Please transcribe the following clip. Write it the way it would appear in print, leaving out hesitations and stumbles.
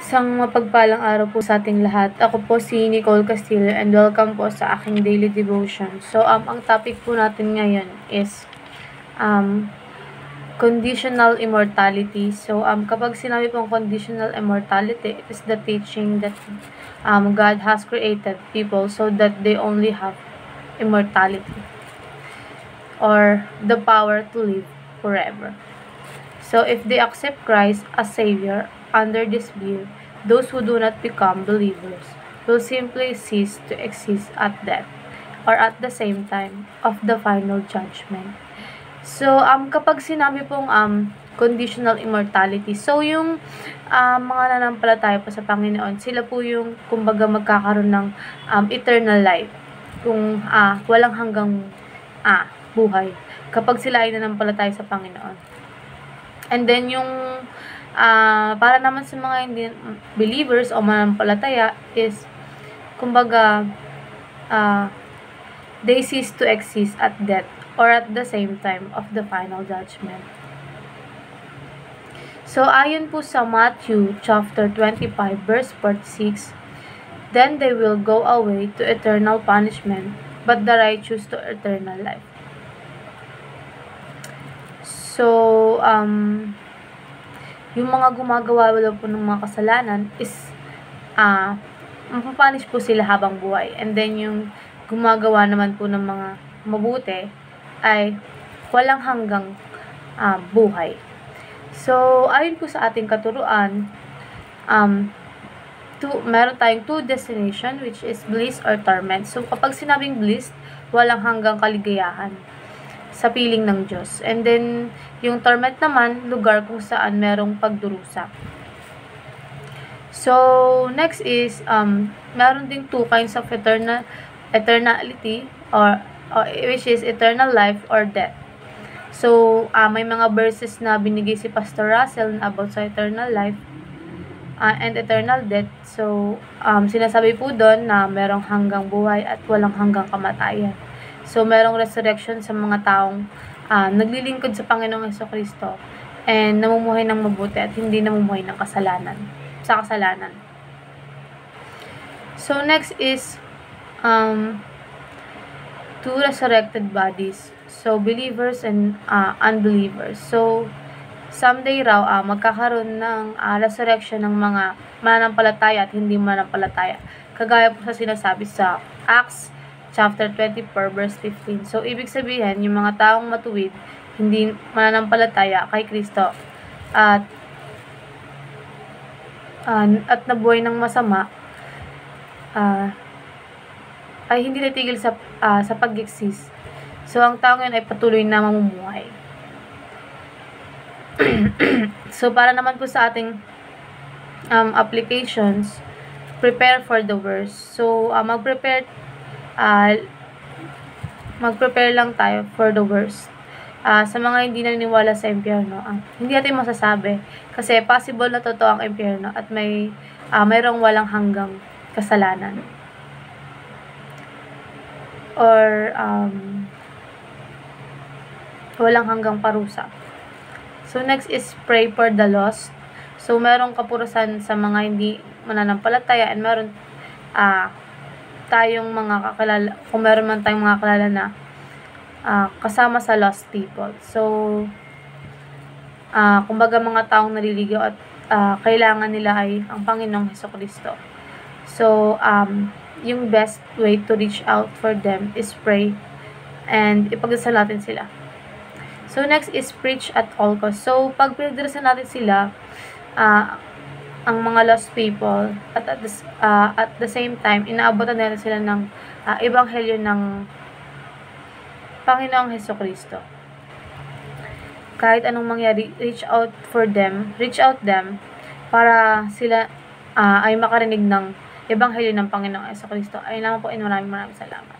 Isang mapagpalang araw po sa ating lahat. Ako po si Nicole Castillo and welcome po sa aking daily devotion. So, ang topic po natin ngayon is conditional immortality. So, kapag sinabi pong conditional immortality, it is the teaching that God has created people so that they only have immortality or the power to live forever. So, if they accept Christ as Savior under this view, those who do not become believers will simply cease to exist at death or at the same time of the final judgment. So, kapag sinabi pong conditional immortality, so yung mga nanampalataya po sa Panginoon, sila po yung kumbaga magkakaroon ng eternal life, kung walang hanggang buhay kapag sila ay nanampalataya sa Panginoon. And then yung para naman sa mga hindi believers o manampalataya is kumbaga they cease to exist at death or at the same time of the final judgment. So ayon po sa Matthew chapter 25 verse 46, then they will go away to eternal punishment, but the righteous to eternal life. So, yung mga gumagawa po ng mga kasalanan is mapapunish po sila habang buhay. And then, yung gumagawa naman po ng mga mabuti ay walang hanggang buhay. So, ayon po sa ating katuruan, meron tayong two destination which is bliss or torment. So, kapag sinabing bliss, walang hanggang kaligayahan sa piling ng Diyos. And then, yung torment naman, lugar kung saan merong pagdurusa. So, next is, meron ding two kinds of eternality or which is eternal life or death. So, may mga verses na binigay si Pastor Russell about sa eternal life and eternal death. So, sinasabi po doon na merong hanggang buhay at walang hanggang kamatayan. So, merong resurrection sa mga taong naglilingkod sa Panginoong Jesucristo and namumuhay ng mabuti at hindi namumuhay ng kasalanan. So, next is two resurrected bodies. So, believers and unbelievers. So, someday raw, magkakaroon ng resurrection ng mga mananampalataya at hindi mananampalataya. Kagaya po sa sinasabi sa Acts chapter 24 verse 15. So, ibig sabihin, yung mga taong matuwid, hindi mananampalataya kay Kristo at nabuhay ng masama, ay hindi natigil sa pag-exist. So, ang taong yun ay patuloy na mamumuhay. So, para naman po sa ating applications, prepare for the worst. So, mag-prepare lang tayo for the worst. Sa mga hindi naniniwala sa impyerno, hindi natin masasabi kasi possible na totoo ang impyerno at mayroong walang hanggang kasalanan or walang hanggang parusa. So, next is pray for the lost. So, merong kapurusan sa mga hindi mananampalataya and meron tayong mga kakilala, kung meron man tayong mga kakilala na kasama sa lost people. So, kumbaga mga taong naliligaw at kailangan nila ay ang Panginoong Jesucristo. So, yung best way to reach out for them is pray and ipagdasal natin sila. So, next is preach at all costs. So, pag pinagdarasal natin sila, ang mga lost people at the same time inaabotan nila sila ng ebanghelyo ng Panginoong Jesucristo. Kahit anong mangyari, reach out them para sila ay makarinig ng ebanghelyo ng Panginoong Jesucristo. Ayun lang po, maraming salamat.